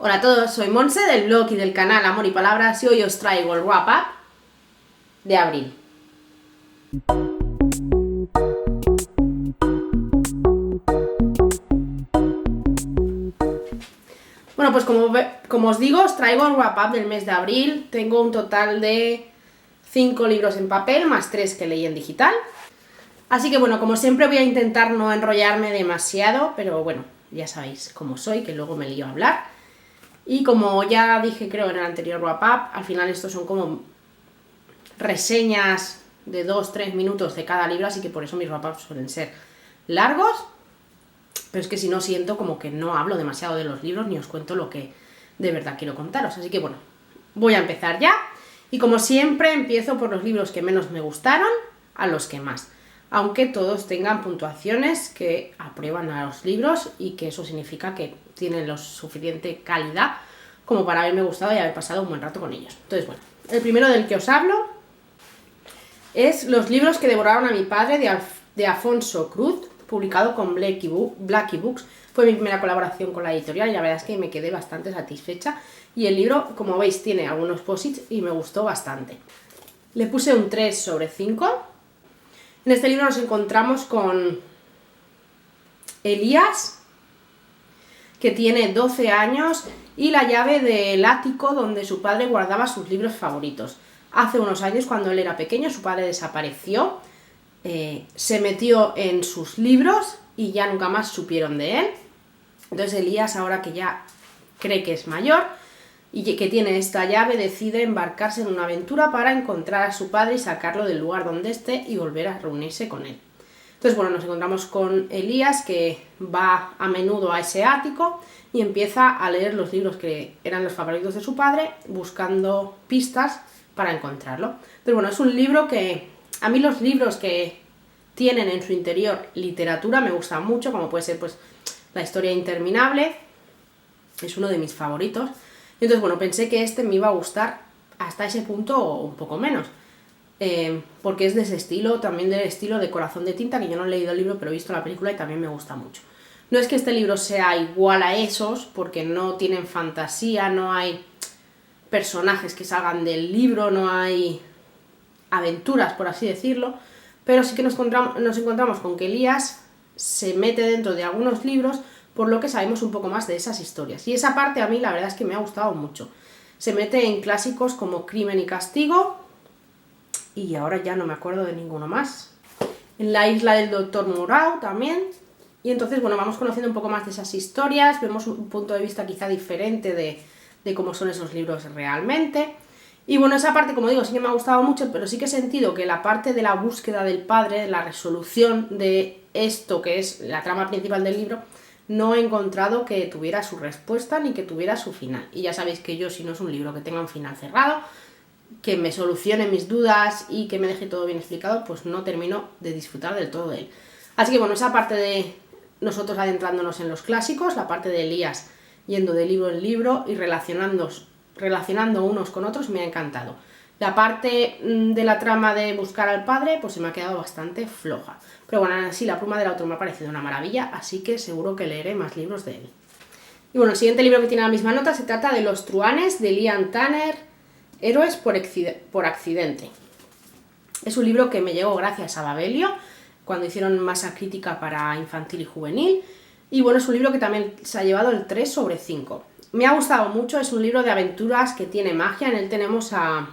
Hola a todos, soy Monse del blog y del canal Amor y Palabras y hoy os traigo el wrap-up de abril. Bueno, pues como os digo, os traigo el wrap-up del mes de abril. Tengo un total de 5 libros en papel, más 3 que leí en digital. Así que bueno, como siempre voy a intentar no enrollarme demasiado, pero bueno, ya sabéis cómo soy, que luego me lío a hablar. Y como ya dije creo en el anterior wrap-up, al final estos son como reseñas de 2-3 minutos de cada libro, así que por eso mis wrap-ups suelen ser largos. Pero es que si no siento como que no hablo demasiado de los libros ni os cuento lo que de verdad quiero contaros. Así que bueno, voy a empezar ya. Y como siempre empiezo por los libros que menos me gustaron a los que más. Aunque todos tengan puntuaciones que aprueban a los libros y que eso significa que tienen lo suficiente calidad como para haberme gustado y haber pasado un buen rato con ellos. Entonces bueno, el primero del que os hablo es Los libros que devoraron a mi padre de Afonso Cruz, publicado con Blackie Books. Fue mi primera colaboración con la editorial y la verdad es que me quedé bastante satisfecha. Y el libro, como veis, tiene algunos posits y me gustó bastante. Le puse un 3/5. En este libro nos encontramos con Elías, que tiene 12 años y la llave del ático donde su padre guardaba sus libros favoritos. Hace unos años, cuando él era pequeño, su padre desapareció, se metió en sus libros y ya nunca más supieron de él. Entonces Elías, ahora que ya cree que es mayor y que tiene esta llave, decide embarcarse en una aventura para encontrar a su padre y sacarlo del lugar donde esté y volver a reunirse con él. Entonces, bueno, nos encontramos con Elías, que va a menudo a ese ático y empieza a leer los libros que eran los favoritos de su padre, buscando pistas para encontrarlo. Pero bueno, es un libro que... A mí los libros que tienen en su interior literatura me gustan mucho, como puede ser pues La historia interminable, es uno de mis favoritos. Entonces, bueno, pensé que este me iba a gustar hasta ese punto o un poco menos. Porque es de ese estilo, también del estilo de Corazón de tinta, que yo no he leído el libro, pero he visto la película y también me gusta mucho. No es que este libro sea igual a esos, porque no tienen fantasía, no hay personajes que salgan del libro, no hay aventuras, por así decirlo, pero sí que nos encontramos con que Elías se mete dentro de algunos libros, por lo que sabemos un poco más de esas historias. Y esa parte a mí la verdad es que me ha gustado mucho. Se mete en clásicos como Crimen y Castigo, y ahora ya no me acuerdo de ninguno más. En La isla del Doctor Moreau también. Y entonces, bueno, vamos conociendo un poco más de esas historias, vemos un punto de vista quizá diferente de cómo son esos libros realmente. Y bueno, esa parte, como digo, sí que me ha gustado mucho, pero sí que he sentido que la parte de la búsqueda del padre, de la resolución de esto que es la trama principal del libro, no he encontrado que tuviera su respuesta ni que tuviera su final. Y ya sabéis que yo, si no es un libro que tenga un final cerrado, que me solucione mis dudas y que me deje todo bien explicado, pues no termino de disfrutar del todo de él. Así que bueno, esa parte de nosotros adentrándonos en los clásicos, la parte de Elías yendo de libro en libro y relacionando unos con otros, me ha encantado. La parte de la trama de buscar al padre, pues se me ha quedado bastante floja. Pero bueno, así la pluma del autor me ha parecido una maravilla, así que seguro que leeré más libros de él. Y bueno, el siguiente libro que tiene la misma nota se trata de Los truhanes, de Liam Tanner, Héroes por accidente. Es un libro que me llegó gracias a Babelio, cuando hicieron masa crítica para infantil y juvenil. Y bueno, es un libro que también se ha llevado el 3/5. Me ha gustado mucho, es un libro de aventuras que tiene magia. En él tenemos a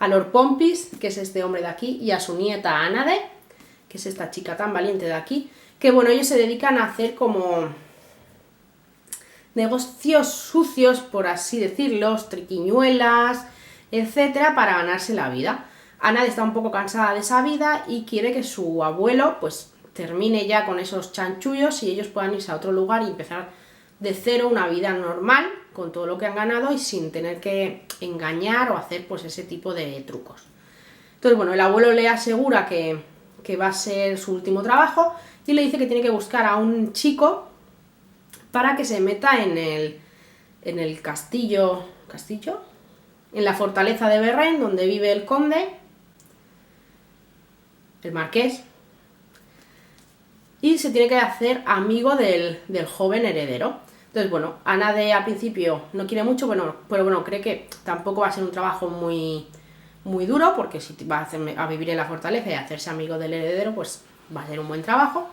Lord Pompis, que es este hombre de aquí, y a su nieta Anade, que es esta chica tan valiente de aquí, que bueno, ellos se dedican a hacer como negocios sucios, por así decirlo, triquiñuelas, etcétera, para ganarse la vida. Anade está un poco cansada de esa vida y quiere que su abuelo pues termine ya con esos chanchullos y ellos puedan irse a otro lugar y empezar de cero una vida normal con todo lo que han ganado y sin tener que engañar o hacer pues ese tipo de trucos. Entonces bueno, el abuelo le asegura que va a ser su último trabajo y le dice que tiene que buscar a un chico para que se meta en el castillo, en la fortaleza de Berren, donde vive el conde, el marqués, y se tiene que hacer amigo del joven heredero. Entonces, bueno, Ana de al principio no quiere mucho, bueno, pero bueno, cree que tampoco va a ser un trabajo muy duro, porque si va a vivir en la fortaleza y hacerse amigo del heredero, pues va a ser un buen trabajo.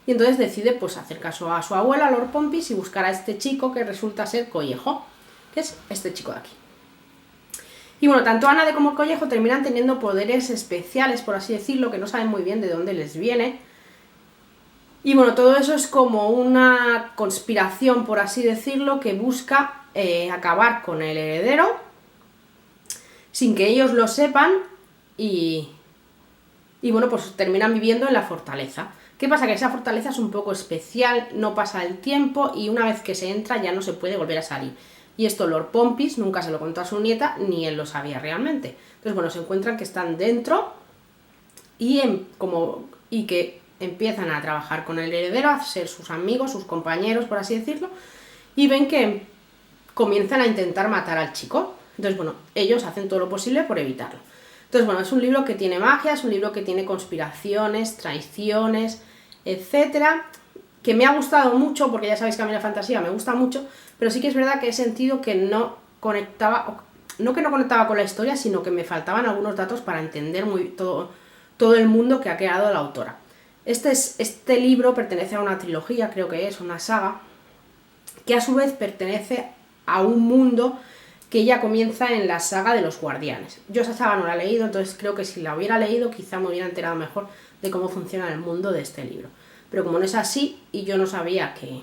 Y entonces decide pues hacer caso a su abuela, Lord Pompis, y buscar a este chico que resulta ser Collejo, que es este chico de aquí. Y bueno, tanto Ana de como Collejo terminan teniendo poderes especiales, por así decirlo, que no saben muy bien de dónde les viene. Y bueno, todo eso es como una conspiración, por así decirlo, que busca acabar con el heredero sin que ellos lo sepan y bueno, pues terminan viviendo en la fortaleza. ¿Qué pasa? Que esa fortaleza es un poco especial, no pasa el tiempo y una vez que se entra ya no se puede volver a salir. Y esto Lord Pompis nunca se lo contó a su nieta, ni él lo sabía realmente. Entonces, bueno, se encuentran que están dentro y que empiezan a trabajar con el heredero, a ser sus amigos, sus compañeros, por así decirlo, y ven que comienzan a intentar matar al chico. Entonces, bueno, ellos hacen todo lo posible por evitarlo. Entonces, bueno, es un libro que tiene magia, es un libro que tiene conspiraciones, traiciones, etcétera, que me ha gustado mucho, porque ya sabéis que a mí la fantasía me gusta mucho, pero sí que es verdad que he sentido que no conectaba con la historia, sino que me faltaban algunos datos para entender todo el mundo que ha creado la autora. Este libro pertenece a una trilogía, creo que es una saga, que a su vez pertenece a un mundo que ya comienza en la saga de los Guardianes. Yo esa saga no la he leído, entonces creo que si la hubiera leído quizá me hubiera enterado mejor de cómo funciona el mundo de este libro. Pero como no es así y yo no sabía que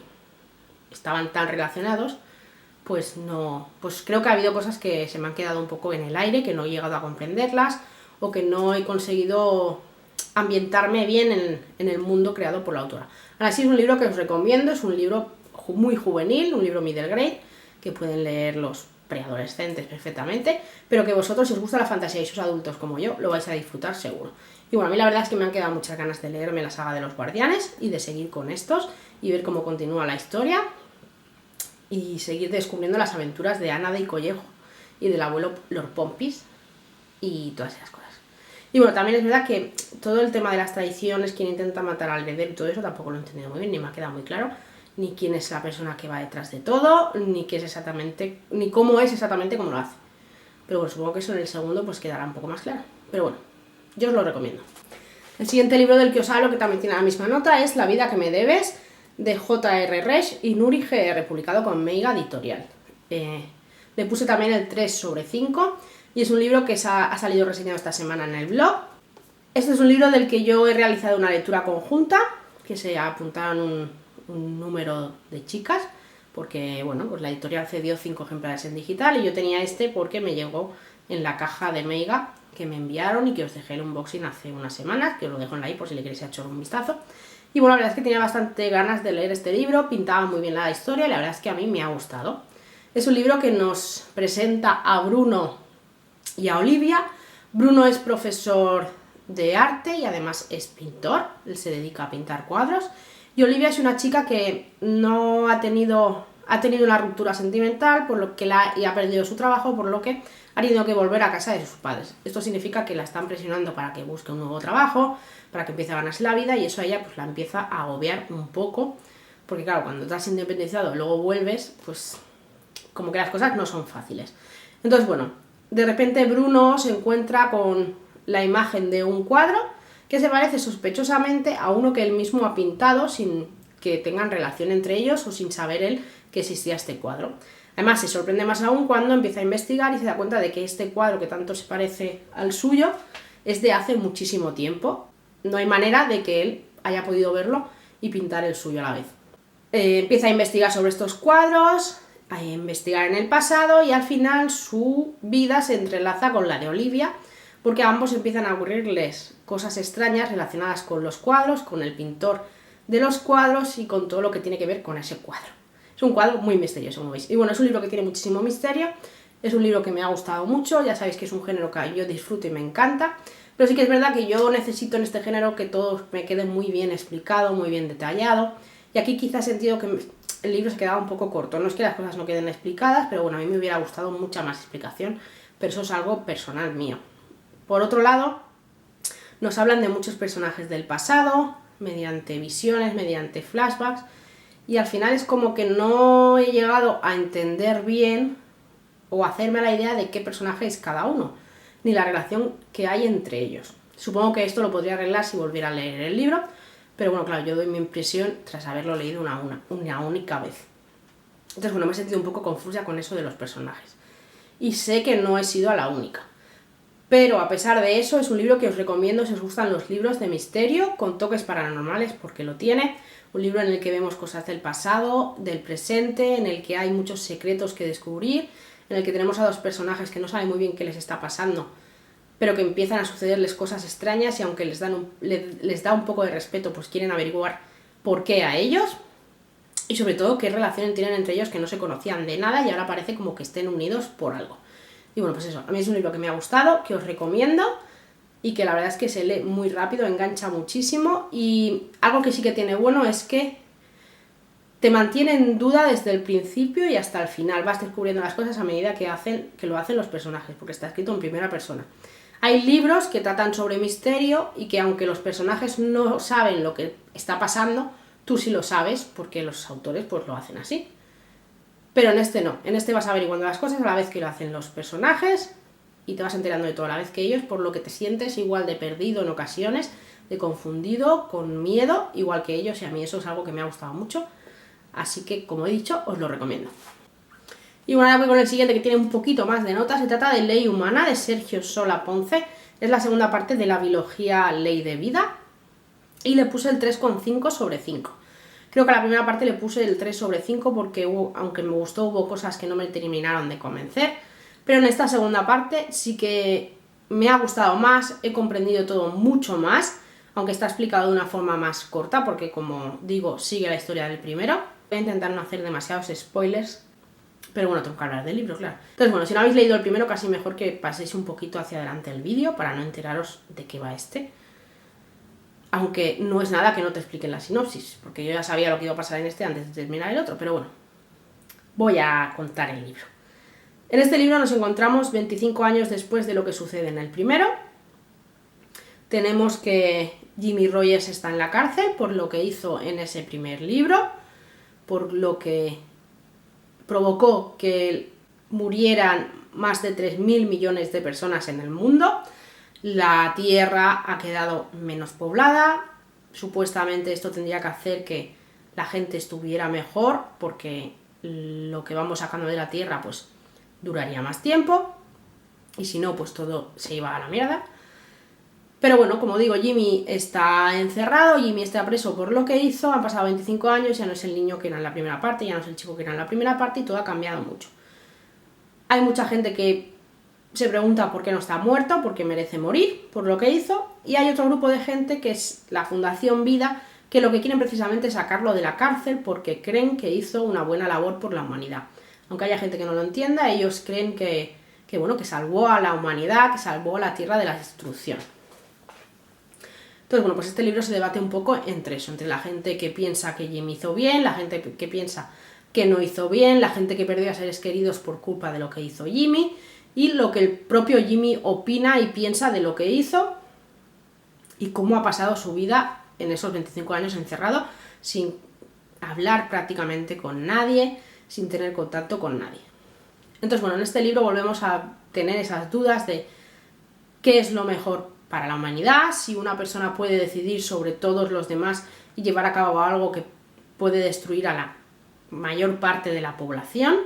estaban tan relacionados, pues creo que ha habido cosas que se me han quedado un poco en el aire, que no he llegado a comprenderlas o que no he conseguido ambientarme bien en el mundo creado por la autora. Ahora sí, es un libro que os recomiendo, es un libro muy juvenil, un libro middle grade, que pueden leer los preadolescentes perfectamente, pero que vosotros, si os gusta la fantasía y sois adultos como yo, lo vais a disfrutar seguro. Y bueno, a mí la verdad es que me han quedado muchas ganas de leerme la saga de los Guardianes y de seguir con estos y ver cómo continúa la historia y seguir descubriendo las aventuras de Ana de Collejo y del abuelo Lord Pompis y todas esas cosas. Y bueno, también es verdad que todo el tema de las traiciones, quien intenta matar al heredero y todo eso, tampoco lo he entendido muy bien, ni me ha quedado muy claro, ni quién es la persona que va detrás de todo, ni cómo es exactamente cómo lo hace. Pero bueno, supongo que eso en el segundo pues quedará un poco más claro. Pero bueno, yo os lo recomiendo. El siguiente libro del que os hablo, que también tiene la misma nota, es La vida que me debes, de J.R. Resch y Nuri G.R., publicado con Meiga Editorial. Le puse también el 3/5 y es un libro que ha salido reseñado esta semana en el blog. Este es un libro del que yo he realizado una lectura conjunta, que se apuntaron un número de chicas, porque bueno, pues la editorial cedió 5 ejemplares en digital y yo tenía este porque me llegó en la caja de Meiga que me enviaron y que os dejé el unboxing hace unas semanas, que os lo dejo en la i por si le queréis echar un vistazo. Y bueno, la verdad es que tenía bastante ganas de leer este libro, pintaba muy bien la historia y la verdad es que a mí me ha gustado. Es un libro que nos presenta a Bruno y a Olivia. Bruno es profesor de arte y además es pintor, él se dedica a pintar cuadros. Y Olivia es una chica que no ha tenido una ruptura sentimental, por lo que y ha perdido su trabajo, por lo que ha tenido que volver a casa de sus padres. Esto significa que la están presionando para que busque un nuevo trabajo, para que empiece a ganarse la vida, y eso a ella pues la empieza a agobiar un poco, porque claro, cuando te has independizado y luego vuelves, pues como que las cosas no son fáciles. Entonces, bueno, de repente Bruno se encuentra con la imagen de un cuadro que se parece sospechosamente a uno que él mismo ha pintado sin que tengan relación entre ellos o sin saber él que existía este cuadro. Además, se sorprende más aún cuando empieza a investigar y se da cuenta de que este cuadro, que tanto se parece al suyo, es de hace muchísimo tiempo. No hay manera de que él haya podido verlo y pintar el suyo a la vez. Empieza a investigar sobre estos cuadros, a investigar en el pasado y al final su vida se entrelaza con la de Olivia, porque a ambos empiezan a ocurrirles cosas extrañas relacionadas con los cuadros, con el pintor de los cuadros y con todo lo que tiene que ver con ese cuadro. Es un cuadro muy misterioso, como veis. Y bueno, es un libro que tiene muchísimo misterio, es un libro que me ha gustado mucho, ya sabéis que es un género que yo disfruto y me encanta, pero sí que es verdad que yo necesito en este género que todo me quede muy bien explicado, muy bien detallado, y aquí quizás he sentido que el libro se quedaba un poco corto. No es que las cosas no queden explicadas, pero bueno, a mí me hubiera gustado mucha más explicación, pero eso es algo personal mío. Por otro lado, nos hablan de muchos personajes del pasado, mediante visiones, mediante flashbacks, y al final es como que no he llegado a entender bien o hacerme la idea de qué personaje es cada uno, ni la relación que hay entre ellos. Supongo que esto lo podría arreglar si volviera a leer el libro, pero bueno, claro, yo doy mi impresión tras haberlo leído una única vez. Entonces, bueno, me he sentido un poco confusa con eso de los personajes. Y sé que no he sido la única. Pero a pesar de eso, es un libro que os recomiendo si os gustan los libros de misterio, con toques paranormales, porque lo tiene. Un libro en el que vemos cosas del pasado, del presente, en el que hay muchos secretos que descubrir, en el que tenemos a dos personajes que no saben muy bien qué les está pasando, pero que empiezan a sucederles cosas extrañas y aunque les da un poco de respeto, pues quieren averiguar por qué a ellos y sobre todo qué relación tienen entre ellos, que no se conocían de nada y ahora parece como que estén unidos por algo. Y bueno, pues eso, a mí es un libro que me ha gustado, que os recomiendo y que la verdad es que se lee muy rápido, engancha muchísimo, y algo que sí que tiene bueno es que te mantiene en duda desde el principio y hasta el final. Vas descubriendo las cosas a medida que lo hacen los personajes, porque está escrito en primera persona. Hay libros que tratan sobre misterio y que aunque los personajes no saben lo que está pasando, tú sí lo sabes, porque los autores pues lo hacen así. Pero en este no, en este vas averiguando las cosas a la vez que lo hacen los personajes y te vas enterando de todo a la vez que ellos, por lo que te sientes igual de perdido en ocasiones, de confundido, con miedo, igual que ellos, y a mí eso es algo que me ha gustado mucho. Así que, como he dicho, os lo recomiendo. Y bueno, ahora voy con el siguiente, que tiene un poquito más de notas. Se trata de Ley Humana, de Sergio Sola Ponce. Es la segunda parte de la biología Ley de Vida. Y le puse el 3,5 sobre 5. Creo que a la primera parte le puse el 3 sobre 5 porque aunque me gustó, hubo cosas que no me terminaron de convencer. Pero en esta segunda parte sí que me ha gustado más, he comprendido todo mucho más, aunque está explicado de una forma más corta porque, como digo, sigue la historia del primero. Voy a intentar no hacer demasiados spoilers, pero bueno, tengo que hablar del libro, claro. Entonces, bueno, si no habéis leído el primero, casi mejor que paséis un poquito hacia adelante el vídeo para no enteraros de qué va este. Aunque no es nada que no te expliquen la sinopsis, porque yo ya sabía lo que iba a pasar en este antes de terminar el otro, pero bueno, voy a contar el libro. En este libro nos encontramos 25 años después de lo que sucede en el primero. Tenemos que Jimmy Rogers está en la cárcel por lo que hizo en ese primer libro, por lo que provocó que murieran más de 3.000 millones de personas en el mundo. La Tierra ha quedado menos poblada. Supuestamente esto tendría que hacer que la gente estuviera mejor, porque lo que vamos sacando de la Tierra pues duraría más tiempo, y si no, pues todo se iba a la mierda. Pero bueno, como digo, Jimmy está encerrado, Jimmy está preso por lo que hizo, han pasado 25 años, ya no es el niño que era en la primera parte, ya no es el chico que era en la primera parte, y todo ha cambiado mucho. Hay mucha gente que se pregunta por qué no está muerto, por qué merece morir, por lo que hizo, y hay otro grupo de gente que es la Fundación Vida, que lo que quieren precisamente es sacarlo de la cárcel porque creen que hizo una buena labor por la humanidad. Aunque haya gente que no lo entienda, ellos creen que salvó a la humanidad, que salvó a la Tierra de la destrucción. Entonces, bueno, pues este libro se debate un poco entre eso, entre la gente que piensa que Jimmy hizo bien, la gente que piensa que no hizo bien, la gente que perdió a seres queridos por culpa de lo que hizo Jimmy, y lo que el propio Jimmy opina y piensa de lo que hizo y cómo ha pasado su vida en esos 25 años encerrado, sin hablar prácticamente con nadie, sin tener contacto con nadie. Entonces, bueno, en este libro volvemos a tener esas dudas de qué es lo mejor para la humanidad, si una persona puede decidir sobre todos los demás y llevar a cabo algo que puede destruir a la mayor parte de la población.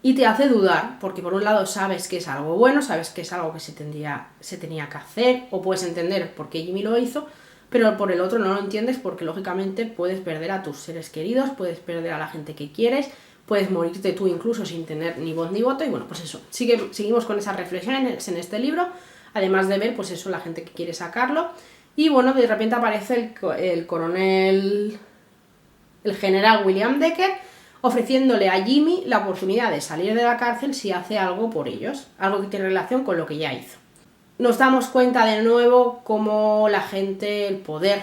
Y te hace dudar, porque por un lado sabes que es algo bueno, sabes que es algo que se tenía que hacer, o puedes entender por qué Jimmy lo hizo, pero por el otro no lo entiendes porque lógicamente puedes perder a tus seres queridos, puedes perder a la gente que quieres, puedes morirte tú incluso sin tener ni voz ni voto, y bueno, pues eso, seguimos con esas reflexiones en este libro, además de ver, pues eso, la gente que quiere sacarlo, y bueno, de repente aparece el general William Decker, ofreciéndole a Jimmy la oportunidad de salir de la cárcel si hace algo por ellos, algo que tiene relación con lo que ya hizo. Nos damos cuenta de nuevo cómo la gente, el poder,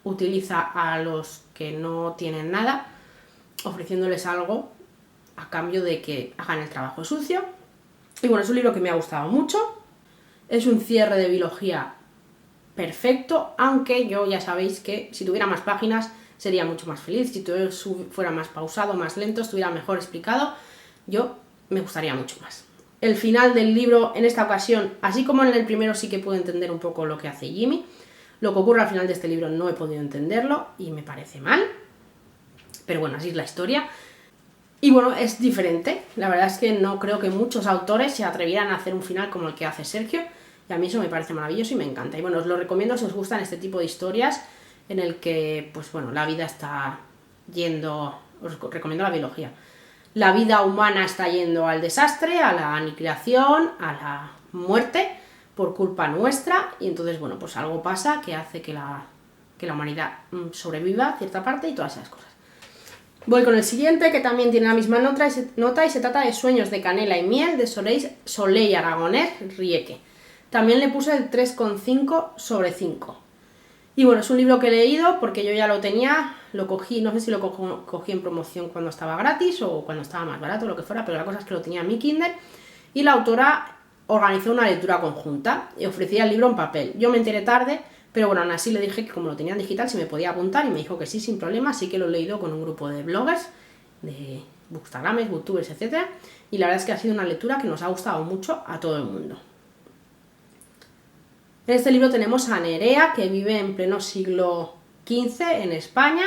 utiliza a los que no tienen nada, ofreciéndoles algo a cambio de que hagan el trabajo sucio. Y bueno, es un libro que me ha gustado mucho, es un cierre de biología perfecto, aunque yo ya sabéis que si tuviera más páginas sería mucho más feliz, si todo fuera más pausado, más lento, estuviera mejor explicado, me gustaría mucho más. El final del libro, en esta ocasión, así como en el primero sí que puedo entender un poco lo que hace Jimmy, lo que ocurre al final de este libro no he podido entenderlo y me parece mal, pero bueno, así es la historia. Y bueno, es diferente, la verdad es que no creo que muchos autores se atrevieran a hacer un final como el que hace Sergio, y a mí eso me parece maravilloso y me encanta. Y bueno, os lo recomiendo si os gustan este tipo de historias en el que, pues bueno, la vida está yendo, os recomiendo la biología. La vida humana está yendo al desastre, a la aniquilación, a la muerte, por culpa nuestra, y entonces, bueno, pues algo pasa que hace que la humanidad sobreviva a cierta parte y todas esas cosas. Voy con el siguiente, que también tiene la misma nota y se trata de Sueños de canela y miel, de Soleil Aragonés Rieke. También le puse el 3,5 sobre 5. Y bueno, es un libro que he leído porque yo ya lo tenía, lo cogí, no sé si lo cogí en promoción cuando estaba gratis o cuando estaba más barato, lo que fuera, pero la cosa es que lo tenía en mi Kindle, y la autora organizó una lectura conjunta y ofrecía el libro en papel. Yo me enteré tarde, pero bueno, aún así le dije que como lo tenía en digital si me podía apuntar y me dijo que sí, sin problema, así que lo he leído con un grupo de bloggers, de bookstagramers, booktubers, etc. Y la verdad es que ha sido una lectura que nos ha gustado mucho a todo el mundo. En este libro tenemos a Nerea, que vive en pleno siglo XV en España,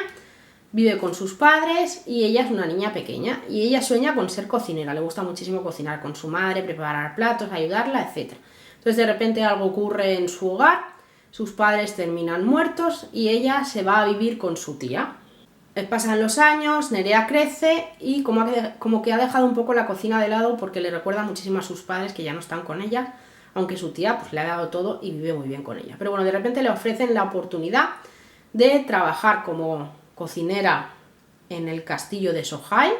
vive con sus padres y ella es una niña pequeña y ella sueña con ser cocinera, le gusta muchísimo cocinar con su madre, preparar platos, ayudarla, etc. Entonces de repente algo ocurre en su hogar, sus padres terminan muertos y ella se va a vivir con su tía. Pasan los años, Nerea crece y como que ha dejado un poco la cocina de lado porque le recuerda muchísimo a sus padres que ya no están con ella, aunque su tía pues le ha dado todo y vive muy bien con ella. Pero bueno, de repente le ofrecen la oportunidad de trabajar como cocinera en el castillo de Sohail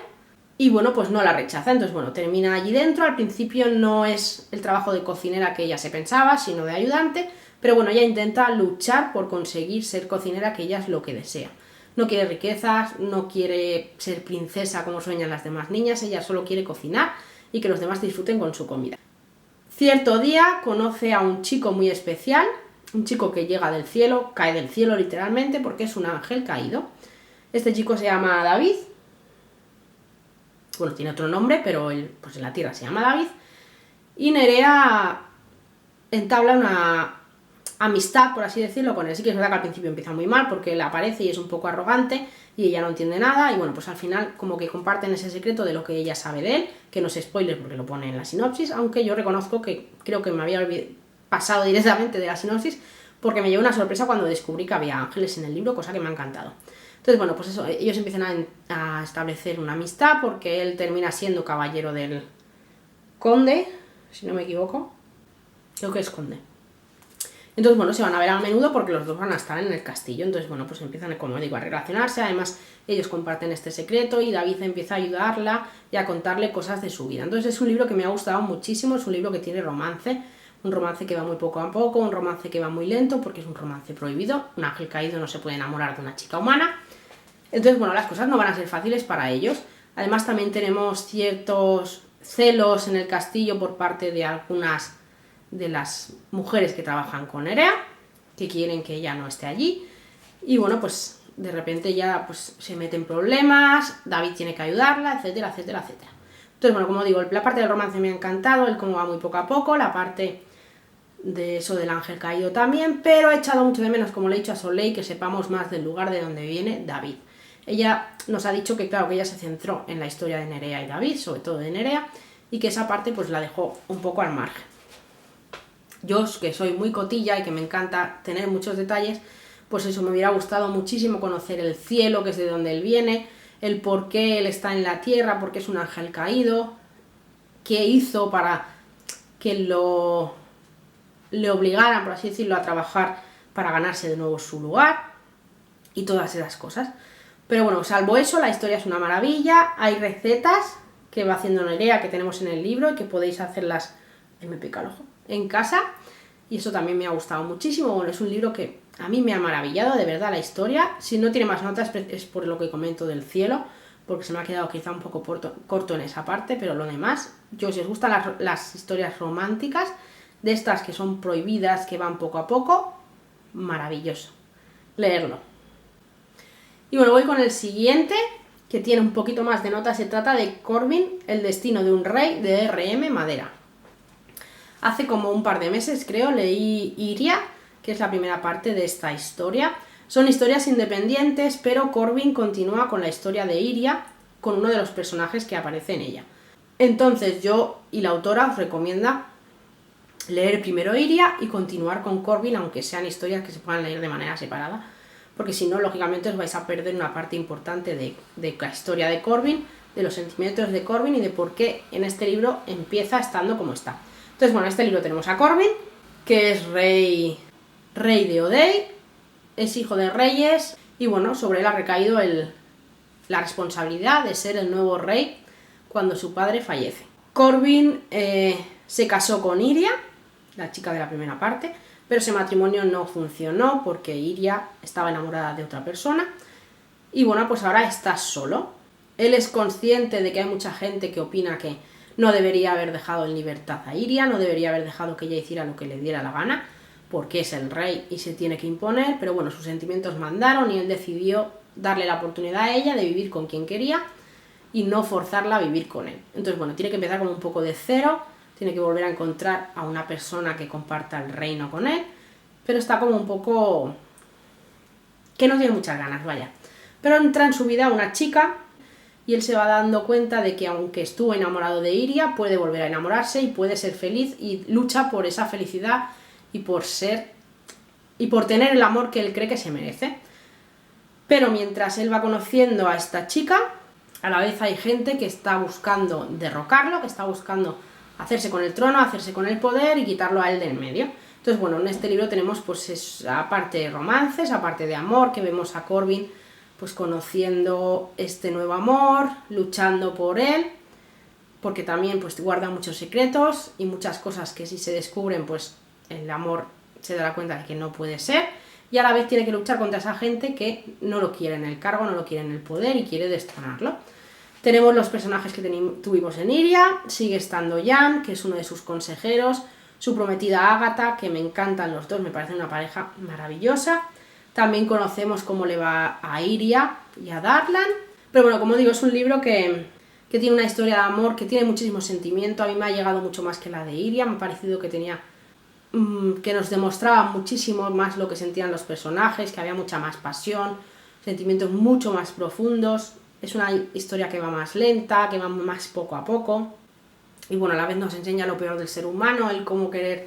y bueno, pues no la rechaza. Entonces bueno, termina allí dentro. Al principio no es el trabajo de cocinera que ella se pensaba, sino de ayudante, pero bueno, ella intenta luchar por conseguir ser cocinera, que ella es lo que desea. No quiere riquezas, no quiere ser princesa como sueñan las demás niñas, ella solo quiere cocinar y que los demás disfruten con su comida. Cierto día conoce a un chico muy especial, un chico que llega del cielo, cae del cielo literalmente porque es un ángel caído. Este chico se llama David, bueno, tiene otro nombre, pero él, pues en la tierra se llama David, y Nerea entabla una amistad, por así decirlo, con él. Sí que es verdad que al principio empieza muy mal porque él aparece y es un poco arrogante y ella no entiende nada y bueno, pues al final como que comparten ese secreto de lo que ella sabe de él, que no es spoiler porque lo pone en la sinopsis, aunque yo reconozco que creo que me había pasado directamente de la sinopsis porque me llevó una sorpresa cuando descubrí que había ángeles en el libro, cosa que me ha encantado. Entonces bueno, pues eso, ellos empiezan a establecer una amistad porque él termina siendo caballero del conde, si no me equivoco, creo que es conde. Entonces, bueno, se van a ver a menudo porque los dos van a estar en el castillo. Entonces, bueno, pues empiezan, como digo, a relacionarse. Además, ellos comparten este secreto y David empieza a ayudarla y a contarle cosas de su vida. Entonces, es un libro que me ha gustado muchísimo. Es un libro que tiene romance. Un romance que va muy poco a poco, un romance que va muy lento porque es un romance prohibido. Un ángel caído no se puede enamorar de una chica humana. Entonces, bueno, las cosas no van a ser fáciles para ellos. Además, también tenemos ciertos celos en el castillo por parte de algunas de las mujeres que trabajan con Nerea, que quieren que ella no esté allí, y bueno, pues de repente ya pues se mete en problemas, David tiene que ayudarla, etcétera, etcétera, etcétera. Entonces, bueno, como digo, la parte del romance me ha encantado, el cómo va muy poco a poco, la parte de eso del ángel caído también, pero he echado mucho de menos, como le he dicho a Soleil, que sepamos más del lugar de donde viene David. Ella nos ha dicho que claro, que ella se centró en la historia de Nerea y David, sobre todo de Nerea, y que esa parte pues la dejó un poco al margen. Yo, que soy muy cotilla y que me encanta tener muchos detalles, pues eso, me hubiera gustado muchísimo conocer el cielo, que es de donde él viene, el por qué él está en la tierra, porque es un ángel caído, qué hizo para que le obligaran, por así decirlo, a trabajar para ganarse de nuevo su lugar y todas esas cosas. Pero bueno, salvo eso, la historia es una maravilla, hay recetas que va haciendo Nerea, que tenemos en el libro y que podéis hacerlas, me pica el ojo, en casa, y eso también me ha gustado muchísimo. Bueno, es un libro que a mí me ha maravillado, de verdad, la historia. Si no tiene más notas es por lo que comento del cielo, porque se me ha quedado quizá un poco corto en esa parte, pero lo demás, yo, si os gustan las historias románticas, de estas que son prohibidas, que van poco a poco, maravilloso, leerlo. Y bueno, voy con el siguiente, que tiene un poquito más de nota. Se trata de Corbin, el destino de un rey, de R.M. Madera. Hace como un par de meses, creo, leí Iria, que es la primera parte de esta historia. Son historias independientes, pero Corbin continúa con la historia de Iria, con uno de los personajes que aparece en ella. Entonces yo y la autora os recomienda leer primero Iria y continuar con Corbin, aunque sean historias que se puedan leer de manera separada, porque si no, lógicamente os vais a perder una parte importante de la historia de Corbin, de los sentimientos de Corbin y de por qué en este libro empieza estando como está. Entonces, bueno, en este libro tenemos a Corbin, que es rey de O'Day, es hijo de reyes, y bueno, sobre él ha recaído la responsabilidad de ser el nuevo rey cuando su padre fallece. Corbin se casó con Iria, la chica de la primera parte, pero ese matrimonio no funcionó porque Iria estaba enamorada de otra persona y bueno, pues ahora está solo. Él es consciente de que hay mucha gente que opina que no debería haber dejado en libertad a Iria, no debería haber dejado que ella hiciera lo que le diera la gana, porque es el rey y se tiene que imponer, pero bueno, sus sentimientos mandaron y él decidió darle la oportunidad a ella de vivir con quien quería y no forzarla a vivir con él. Entonces, bueno, tiene que empezar como un poco de cero, tiene que volver a encontrar a una persona que comparta el reino con él, pero está como un poco que no tiene muchas ganas, vaya. Pero entra en su vida una chica y él se va dando cuenta de que aunque estuvo enamorado de Iria, puede volver a enamorarse y puede ser feliz y lucha por esa felicidad y por tener el amor que él cree que se merece. Pero mientras él va conociendo a esta chica, a la vez hay gente que está buscando derrocarlo, que está buscando hacerse con el trono, hacerse con el poder y quitarlo a él del medio. Entonces, bueno, en este libro tenemos pues aparte de romances, aparte de amor, que vemos a Corbin pues conociendo este nuevo amor, luchando por él, porque también pues guarda muchos secretos y muchas cosas que si se descubren pues el amor se dará cuenta de que no puede ser, y a la vez tiene que luchar contra esa gente que no lo quiere en el cargo, no lo quiere en el poder y quiere destronarlo. Tenemos los personajes que tuvimos en Iria, sigue estando Jan, que es uno de sus consejeros, su prometida Ágata, que me encantan los dos, me parece una pareja maravillosa. También conocemos cómo le va a Iria y a Darlan. Pero bueno, como digo, es un libro que tiene una historia de amor, que tiene muchísimo sentimiento. A mí me ha llegado mucho más que la de Iria, me ha parecido que que nos demostraba muchísimo más lo que sentían los personajes, que había mucha más pasión, sentimientos mucho más profundos. Es una historia que va más lenta, que va más poco a poco. Y bueno, a la vez nos enseña lo peor del ser humano, el cómo querer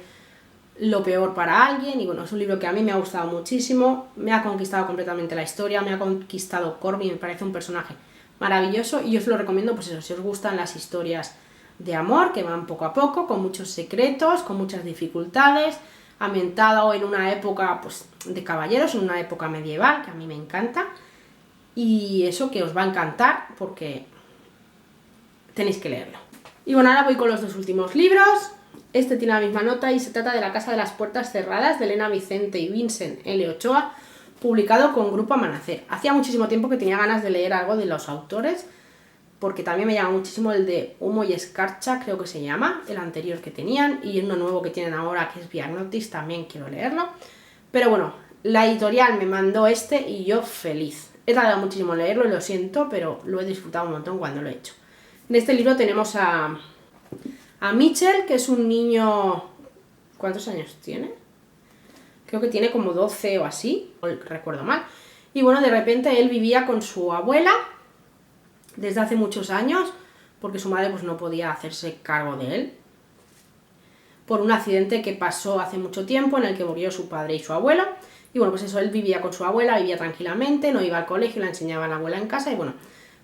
lo peor para alguien. Y bueno, es un libro que a mí me ha gustado muchísimo, me ha conquistado completamente la historia, me ha conquistado Corbin, me parece un personaje maravilloso y yo os lo recomiendo, pues eso, si os gustan las historias de amor, que van poco a poco, con muchos secretos, con muchas dificultades, ambientado en una época pues de caballeros, en una época medieval, que a mí me encanta, y eso que os va a encantar porque tenéis que leerlo. Y bueno, ahora voy con los dos últimos libros. Este tiene la misma nota y se trata de La casa de las puertas cerradas, de Elena Vicente y Vincent L. Ochoa, publicado con Grupo Amanecer. Hacía muchísimo tiempo que tenía ganas de leer algo de los autores, porque también me llama muchísimo el de Humo y Escarcha, creo que se llama, el anterior que tenían, y uno nuevo que tienen ahora, que es Viagnotis, también quiero leerlo. Pero bueno, la editorial me mandó este y yo feliz. He tardado muchísimo en leerlo, lo siento, pero lo he disfrutado un montón cuando lo he hecho. En este libro tenemos a Mitchell, que es un niño... ¿Cuántos años tiene? Creo que tiene como 12 o así, o recuerdo mal. Y bueno, de repente él vivía con su abuela desde hace muchos años, porque su madre pues no podía hacerse cargo de él, por un accidente que pasó hace mucho tiempo en el que murió su padre y su abuelo. Y bueno, pues eso, él vivía con su abuela, vivía tranquilamente, no iba al colegio, la enseñaba a la abuela en casa y bueno,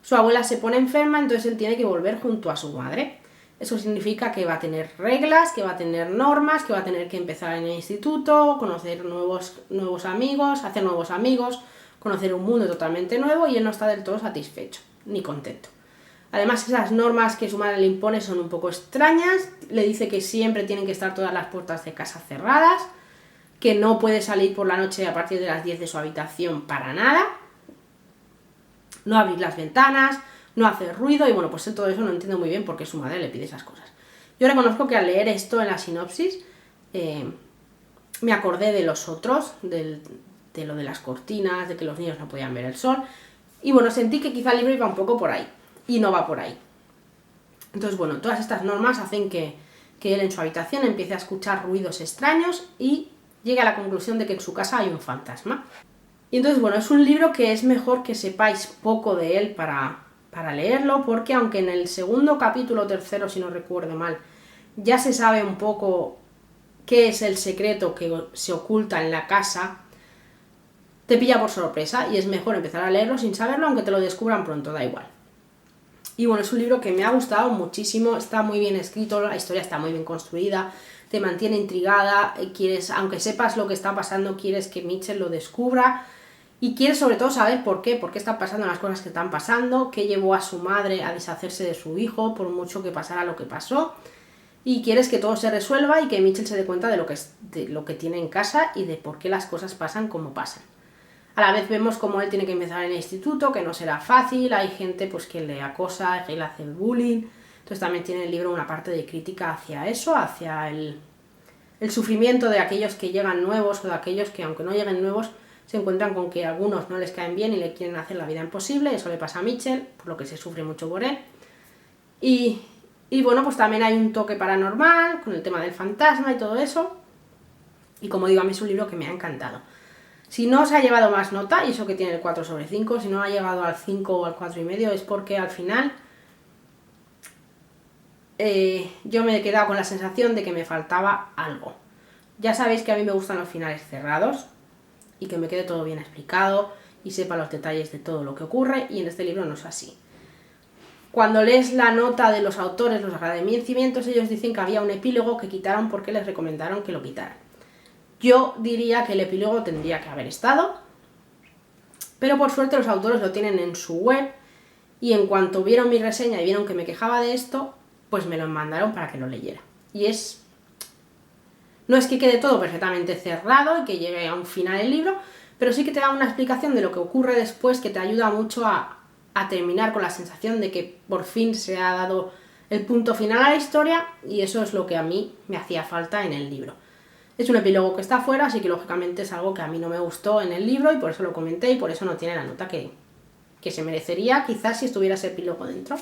su abuela se pone enferma, entonces él tiene que volver junto a su madre. Eso significa que va a tener reglas, que va a tener normas, que va a tener que empezar en el instituto, conocer nuevos amigos, hacer nuevos amigos, conocer un mundo totalmente nuevo, y él no está del todo satisfecho ni contento. Además, esas normas que su madre le impone son un poco extrañas. Le dice que siempre tienen que estar todas las puertas de casa cerradas, que no puede salir por la noche a partir de las 10 de su habitación para nada, no abrir las ventanas, no hacer ruido, y bueno, pues él todo eso no entiende muy bien por qué su madre le pide esas cosas. Yo reconozco que al leer esto en la sinopsis me acordé de los otros, de lo de las cortinas, de que los niños no podían ver el sol, Y bueno, sentí que quizá el libro iba un poco por ahí, y no va por ahí. Entonces, bueno, todas estas normas hacen que él en su habitación empiece a escuchar ruidos extraños y llegue a la conclusión de que en su casa hay un fantasma. Y entonces, bueno, es un libro que es mejor que sepáis poco de él para leerlo, porque aunque en el segundo capítulo, tercero, si no recuerdo mal, ya se sabe un poco qué es el secreto que se oculta en la casa, te pilla por sorpresa y es mejor empezar a leerlo sin saberlo, aunque te lo descubran pronto, da igual. Y bueno, es un libro que me ha gustado muchísimo, está muy bien escrito, la historia está muy bien construida, te mantiene intrigada, quieres, aunque sepas lo que está pasando, quieres que Mitchell lo descubra y quieres sobre todo saber por qué están pasando las cosas que están pasando, qué llevó a su madre a deshacerse de su hijo, por mucho que pasara lo que pasó, y quieres que todo se resuelva y que Mitchell se dé cuenta de lo que tiene en casa y de por qué las cosas pasan como pasan. A la vez vemos cómo él tiene que empezar en el instituto, que no será fácil, hay gente pues que le acosa, que le hace bullying. Entonces también tiene el libro una parte de crítica hacia eso, hacia el sufrimiento de aquellos que llegan nuevos o de aquellos que aunque no lleguen nuevos se encuentran con que algunos no les caen bien y le quieren hacer la vida imposible. Eso le pasa a Mitchell, por lo que se sufre mucho por él. Y bueno, pues también hay un toque paranormal con el tema del fantasma y todo eso. Y como digo, a mí es un libro que me ha encantado. Si no os ha llevado más nota, y eso que tiene el 4/5, si no ha llegado al 5 o al 4,5, es porque al final yo me he quedado con la sensación de que me faltaba algo. Ya sabéis que a mí me gustan los finales cerrados y que me quede todo bien explicado y sepa los detalles de todo lo que ocurre, y en este libro no es así. Cuando lees la nota de los autores, los agradecimientos, ellos dicen que había un epílogo que quitaron porque les recomendaron que lo quitaran. Yo diría que el epílogo tendría que haber estado, pero por suerte los autores lo tienen en su web y en cuanto vieron mi reseña y vieron que me quejaba de esto, pues me lo mandaron para que lo leyera. Y no es que quede todo perfectamente cerrado y que llegue a un final el libro, pero sí que te da una explicación de lo que ocurre después que te ayuda mucho a terminar con la sensación de que por fin se ha dado el punto final a la historia, y eso es lo que a mí me hacía falta en el libro. Es un epílogo que está fuera, así que lógicamente es algo que a mí no me gustó en el libro y por eso lo comenté y por eso no tiene la nota que se merecería quizás si estuviera ese epílogo dentro.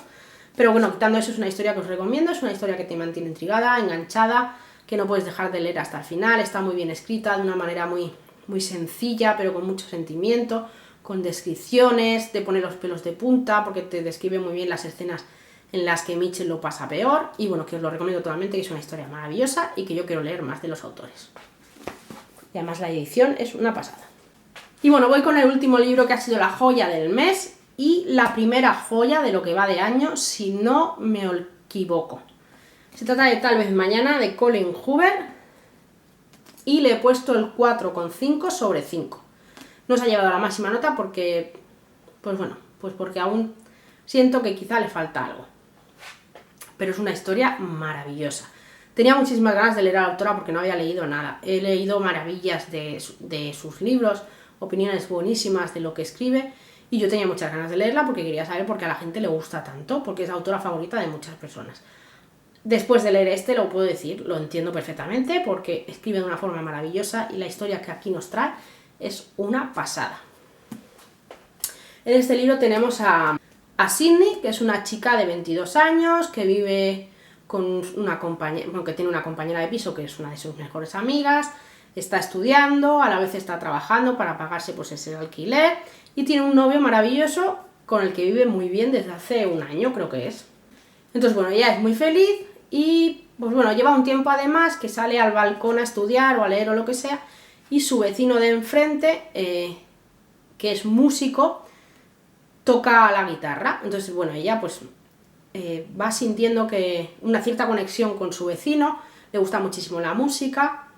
Pero bueno, quitando eso, es una historia que os recomiendo, es una historia que te mantiene intrigada, enganchada, que no puedes dejar de leer hasta el final, está muy bien escrita, de una manera muy, muy sencilla, pero con mucho sentimiento, con descripciones, te pone los pelos de punta, porque te describe muy bien las escenas en las que Mitchell lo pasa peor, y bueno, que os lo recomiendo totalmente, que es una historia maravillosa y que yo quiero leer más de los autores. Y además la edición es una pasada. Y bueno, voy con el último libro que ha sido la joya del mes y la primera joya de lo que va de año, si no me equivoco. Se trata de Tal vez mañana, de Colin Hoover, y le he puesto el 4,5/5. No se ha llevado la máxima nota porque, pues bueno, pues porque aún siento que quizá le falta algo. Pero es una historia maravillosa. Tenía muchísimas ganas de leer a la autora porque no había leído nada. He leído maravillas de sus libros, opiniones buenísimas de lo que escribe, y yo tenía muchas ganas de leerla porque quería saber por qué a la gente le gusta tanto, porque es la autora favorita de muchas personas. Después de leer este, lo puedo decir, lo entiendo perfectamente porque escribe de una forma maravillosa y la historia que aquí nos trae es una pasada. En este libro tenemos a Sydney, que es una chica de 22 años que vive con una compañera, bueno, que tiene una compañera de piso que es una de sus mejores amigas, está estudiando, a la vez está trabajando para pagarse pues ese alquiler, y tiene un novio maravilloso con el que vive muy bien desde hace un año, creo que es. Entonces, bueno, ella es muy feliz y, pues bueno, lleva un tiempo además que sale al balcón a estudiar o a leer o lo que sea, y su vecino de enfrente, que es músico, toca la guitarra. Entonces, bueno, ella pues va sintiendo que una cierta conexión con su vecino, le gusta muchísimo la música,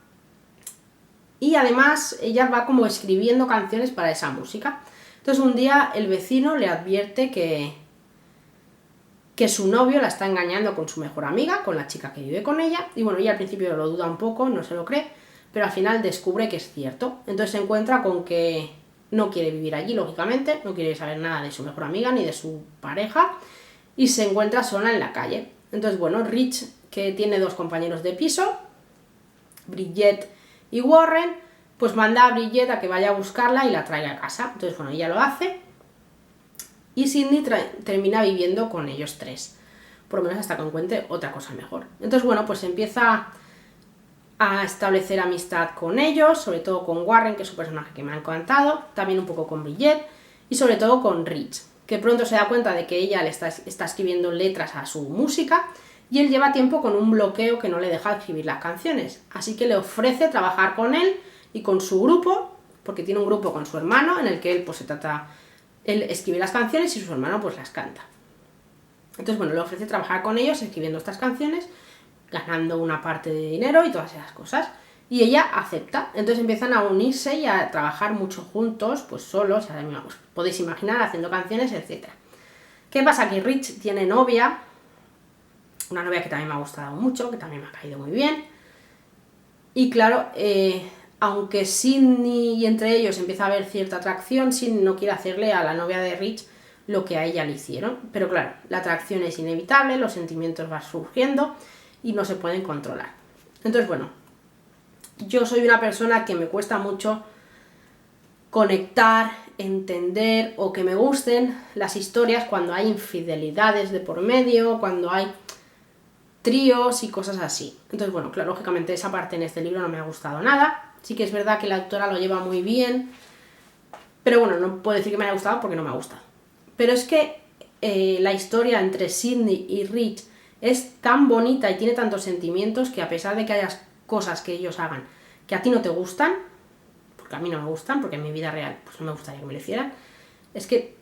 y además ella va como escribiendo canciones para esa música. Entonces un día el vecino le advierte que su novio la está engañando con su mejor amiga, con la chica que vive con ella, y bueno, ella al principio lo duda un poco, no se lo cree, pero al final descubre que es cierto. Entonces se encuentra con que no quiere vivir allí, lógicamente, no quiere saber nada de su mejor amiga ni de su pareja, y se encuentra sola en la calle. Entonces, bueno, Rich, que tiene dos compañeros de piso, Bridget y Warren, pues manda a Bridget a que vaya a buscarla y la traiga a casa. Entonces, bueno, ella lo hace, y Sidney termina viviendo con ellos tres, por lo menos hasta que encuentre otra cosa mejor. Entonces, bueno, pues empieza a establecer amistad con ellos, sobre todo con Warren, que es un personaje que me ha encantado, también un poco con Bridget y sobre todo con Rich, que pronto se da cuenta de que ella le está escribiendo letras a su música y él lleva tiempo con un bloqueo que no le deja escribir las canciones, así que le ofrece trabajar con él y con su grupo, porque tiene un grupo con su hermano en el que él escribe las canciones y su hermano pues las canta. Entonces, bueno, le ofrece trabajar con ellos escribiendo estas canciones, ganando una parte de dinero y todas esas cosas. Y ella acepta. Entonces empiezan a unirse y a trabajar mucho juntos, pues solos, os podéis imaginar, haciendo canciones, etc. ¿Qué pasa? Que Rich tiene novia, una novia que también me ha gustado mucho, que también me ha caído muy bien. Y claro, aunque Sidney y entre ellos empieza a haber cierta atracción, Sidney no quiere hacerle a la novia de Rich lo que a ella le hicieron. Pero claro, la atracción es inevitable, los sentimientos van surgiendo y no se pueden controlar. Entonces, bueno, yo soy una persona que me cuesta mucho conectar, entender o que me gusten las historias cuando hay infidelidades de por medio, cuando hay tríos y cosas así. Entonces, bueno, claro, lógicamente esa parte en este libro no me ha gustado nada. Sí que es verdad que la autora lo lleva muy bien, pero bueno, no puedo decir que me haya gustado porque no me ha gustado. Pero es que la historia entre Sidney y Rich es tan bonita y tiene tantos sentimientos que a pesar de que haya cosas que ellos hagan que a ti no te gustan, porque a mí no me gustan, porque en mi vida real pues no me gustaría que me lo hicieran, es que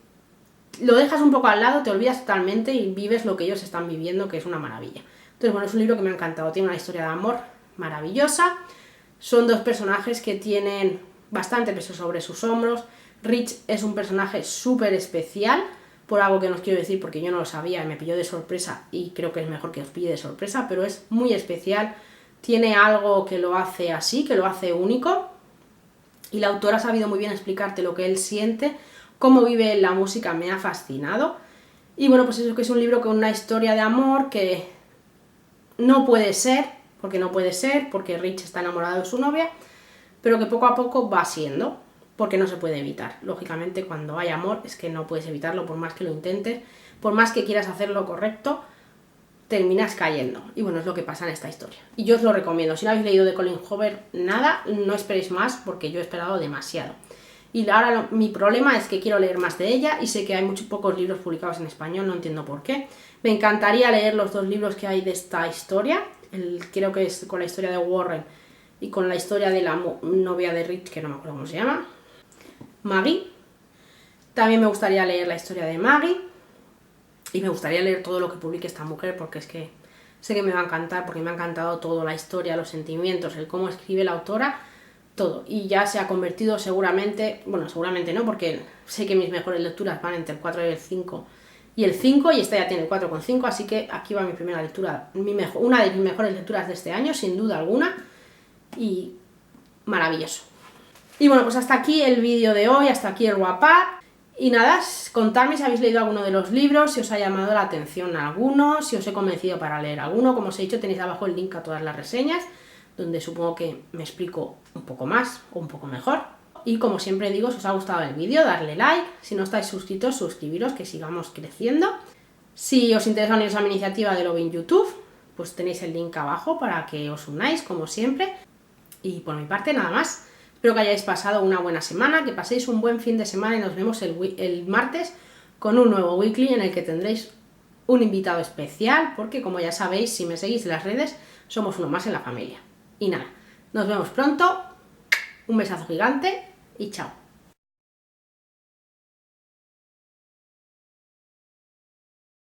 lo dejas un poco al lado, te olvidas totalmente y vives lo que ellos están viviendo, que es una maravilla. Entonces, bueno, es un libro que me ha encantado, tiene una historia de amor maravillosa, son dos personajes que tienen bastante peso sobre sus hombros. Rich es un personaje súper especial, por algo que no os quiero decir porque yo no lo sabía y me pilló de sorpresa y creo que es mejor que os pille de sorpresa, pero es muy especial, tiene algo que lo hace así, que lo hace único y la autora ha sabido muy bien explicarte lo que él siente, cómo vive la música, me ha fascinado. Y bueno, pues eso, que es un libro con una historia de amor que no puede ser, porque Rich está enamorado de su novia, pero que poco a poco va siendo, porque no se puede evitar. Lógicamente, cuando hay amor es que no puedes evitarlo, por más que lo intentes, por más que quieras hacer lo correcto, terminas cayendo. Y bueno, es lo que pasa en esta historia. Y yo os lo recomiendo. Si no habéis leído de Colleen Hoover nada, no esperéis más, porque yo he esperado demasiado. Y ahora mi problema es que quiero leer más de ella, y sé que hay muchos pocos libros publicados en español, no entiendo por qué. Me encantaría leer los dos libros que hay de esta historia, creo que es con la historia de Warren y con la historia de la novia de Rich, que no me acuerdo cómo se llama, Maggie. También me gustaría leer la historia de Maggie y me gustaría leer todo lo que publique esta mujer, porque es que sé que me va a encantar, porque me ha encantado todo, la historia, los sentimientos, el cómo escribe la autora, todo. Y ya se ha convertido seguramente, bueno, seguramente no, porque sé que mis mejores lecturas van entre el 4 y el 5 y el 5, y esta ya tiene el 4,5, así que aquí va mi primera lectura, una de mis mejores lecturas de este año, sin duda alguna, y maravilloso. Y bueno, pues hasta aquí el vídeo de hoy, hasta aquí el wrap up. Y nada, contadme si habéis leído alguno de los libros, si os ha llamado la atención alguno, si os he convencido para leer alguno. Como os he dicho, tenéis abajo el link a todas las reseñas, donde supongo que me explico un poco más o un poco mejor. Y como siempre digo, si os ha gustado el vídeo, darle like. Si no estáis suscritos, suscribiros, que sigamos creciendo. Si os interesa uniros a mi iniciativa de Lovin YouTube, pues tenéis el link abajo para que os unáis, como siempre. Y por mi parte, nada más. Espero que hayáis pasado una buena semana, que paséis un buen fin de semana y nos vemos el martes con un nuevo weekly en el que tendréis un invitado especial, porque como ya sabéis, si me seguís en las redes, somos uno más en la familia. Y nada, nos vemos pronto, un besazo gigante y chao.